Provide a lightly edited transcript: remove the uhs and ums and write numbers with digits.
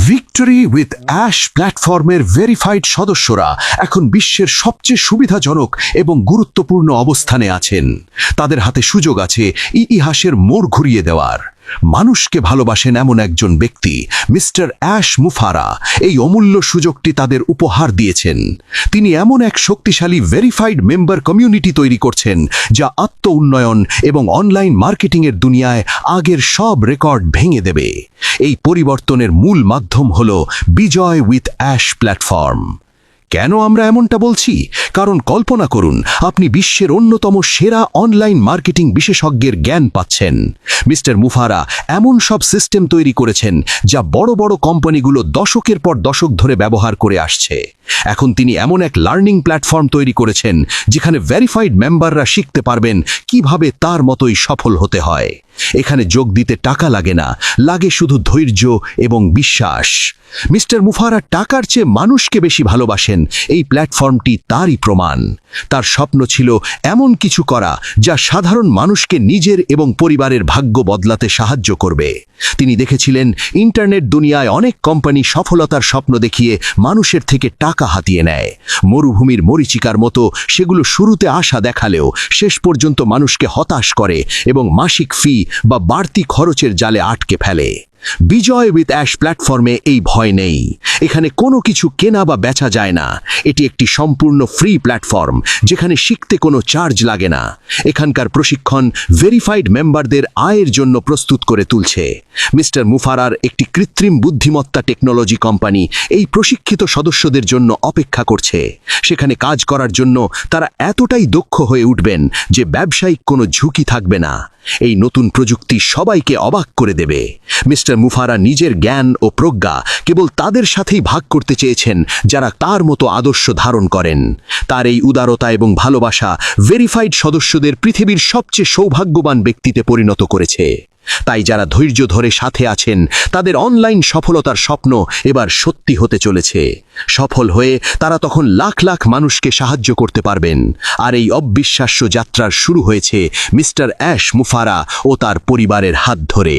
Victory with ash প্ল্যাটফর্মের verified সদস্যরা এখন বিশ্বের সবচেয়ে সুবিধাজনক এবং গুরুত্বপূর্ণ অবস্থানে আছেন। তাদের হাতে সুযোগ আছে ইতিহাসের মোড় ঘুরিয়ে দেওয়ার। মানুষকে ভালোবাসেন এমন একজন ব্যক্তি মিস্টার অ্যাশ মুফারা এই অমূল্য সুযোগটি তাদের উপহার দিয়েছেন। তিনি এমন এক শক্তিশালী ভেরিফাইড মেম্বার কমিউনিটি তৈরি করছেন যা আত্ম উন্নয়ন এবং অনলাইন মার্কেটিংয়ের দুনিয়ায় আগের সব রেকর্ড ভেঙে দেবে। এই পরিবর্তনের মূল মাধ্যম হল বিজয় উইথ অ্যাশ প্ল্যাটফর্ম। কেন আমরা এমনটা বলছি? কারণ কল্পনা করুন, আপনি বিশ্বের অন্যতম সেরা অনলাইন মার্কেটিং বিশেষজ্ঞের জ্ঞান পাচ্ছেন। মিস্টার মুফারা এমন সব সিস্টেম তৈরি করেছেন যা বড় বড় কোম্পানিগুলো দশকের পর দশক ধরে ব্যবহার করে আসছে। এখন তিনি এমন এক লার্নিং প্ল্যাটফর্ম তৈরি করেছেন যেখানে ভেরিফাইড মেম্বাররা শিখতে পারবেন কিভাবে তার মতোই সফল হতে হয়। এখানে যোগ দিতে টাকা লাগে না, লাগে শুধু ধৈর্য এবং বিশ্বাস। মিস্টার মুফারা টাকার চেয়ে মানুষকে বেশি ভালোবাসেন, এই প্ল্যাটফর্মটি তারই প্রমাণ। তার স্বপ্ন ছিল এমন কিছু করা যা সাধারণ মানুষকে নিজের এবং পরিবারের ভাগ্য বদলাতে সাহায্য করবে। তিনি দেখেছিলেন ইন্টারনেট দুনিয়ায় অনেক কোম্পানি সফলতার স্বপ্ন দেখিয়ে মানুষের থেকে টাকা হাতিয়ে নেয়। মরুভূমির মরীচিকার মতো সেগুলো শুরুতে আশা দেখালেও শেষ পর্যন্ত মানুষকে হতাশ করে এবং মাসিক ফি বা বাড়তি খরচের জালে আটকে ফেলে। বিজয় উইথ অ্যাশ প্ল্যাটফর্মে এই ভয় নেই। এখানে কোনো কিছু কেনা বা বেচা যায় না। এটি একটি সম্পূর্ণ ফ্রি প্ল্যাটফর্ম যেখানে শিখতে কোনো চার্জ লাগে না। এখানকার প্রশিক্ষণ ভেরিফাইড মেম্বারদের আয়ের জন্য প্রস্তুত করে তুলছে। মিস্টার মুফারার একটি কৃত্রিম বুদ্ধিমত্তা টেকনোলজি কোম্পানি এই প্রশিক্ষিত সদস্যদের জন্য অপেক্ষা করছে। সেখানে কাজ করার জন্য তারা এতটাই দক্ষ হয়ে উঠবেন যে ব্যবসায়িক কোনো ঝুঁকি থাকবে না। এই নতুন প্রযুক্তি সবাইকে অবাক করে দেবে। মিস্টার মুফারা নিজের জ্ঞান ও প্রজ্ঞা কেবল তাদের সাথেই ভাগ করতে চেয়েছেন যারা তার মতো আদর্শ ধারণ করেন। তার এই উদারতা এবং ভালোবাসা ভেরিফাইড সদস্যদের পৃথিবীর সবচেয়ে সৌভাগ্যবান ব্যক্তিতে পরিণত করেছে। তাই যারা ধৈর্য ধরে সাথে আছেন তাদের অনলাইন সফলতার স্বপ্ন এবার সত্যি হতে চলেছে। সফল হয়ে তারা তখন লাখ লাখ মানুষকে সাহায্য করতে পারবেন। আর এই অবিশ্বাস্য যাত্রার শুরু হয়েছে মিস্টার অ্যাশ মুফারা ও তার পরিবারের হাত ধরে।